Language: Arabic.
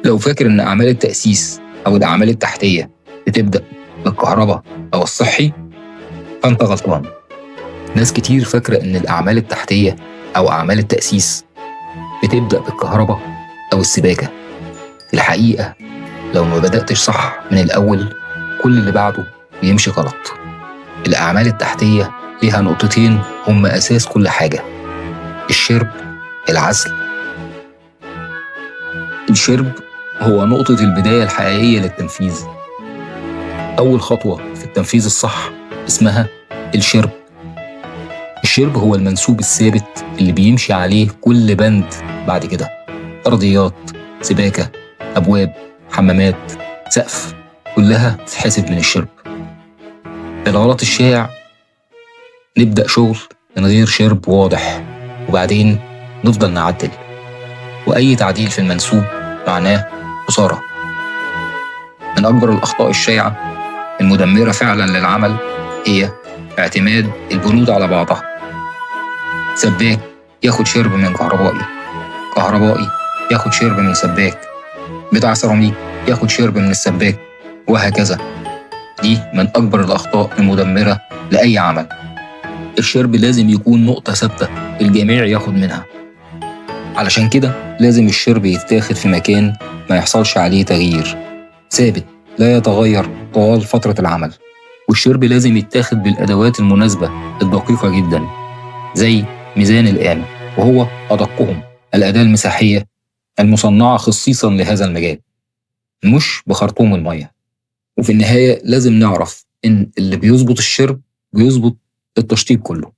لو فاكر إن أعمال التأسيس أو الأعمال التحتية بتبدأ بالكهرباء أو الصحي، فأنت غلطان. ناس كتير فاكرة إن الأعمال التحتية أو أعمال التأسيس بتبدأ بالكهرباء أو السباكة. في الحقيقة لو ما بدأتش صح من الأول، كل اللي بعده بيمشي غلط. الأعمال التحتية ليها نقطتين هم أساس كل حاجة: الشرب، العزل. الشرب هو نقطة البداية الحقيقية للتنفيذ. أول خطوة في التنفيذ الصح اسمها الشرب. الشرب هو المنسوب الثابت اللي بيمشي عليه كل بند بعد كده: أرضيات، سباكة، أبواب، حمامات، سقف، كلها تتحسب من الشرب. الغلط الشائع: نبدأ شغل من غير شرب واضح وبعدين نفضل نعدل، وأي تعديل في المنسوب معناه خسارة. من أكبر الأخطاء الشائعة المدمرة فعلا للعمل هي اعتماد البنود على بعضها. سباك ياخد شرب من كهربائي، كهربائي ياخد شرب من سباك، بتاع سيراميك ياخد شرب من السباك، وهكذا. دي من أكبر الأخطاء المدمرة لأي عمل. الشرب لازم يكون نقطة ثابتة الجميع ياخد منها. علشان كده لازم الشرب يتاخد في مكان ما يحصلش عليه تغيير، ثابت لا يتغير طوال فترة العمل. والشرب لازم يتاخد بالأدوات المناسبة الدقيقة جدا، زي ميزان الآن، وهو أدقهم الأداة المساحية المصنعة خصيصا لهذا المجال، مش بخرطوم المية. وفي النهاية لازم نعرف إن اللي بيظبط الشرب بيظبط التشطيب كله.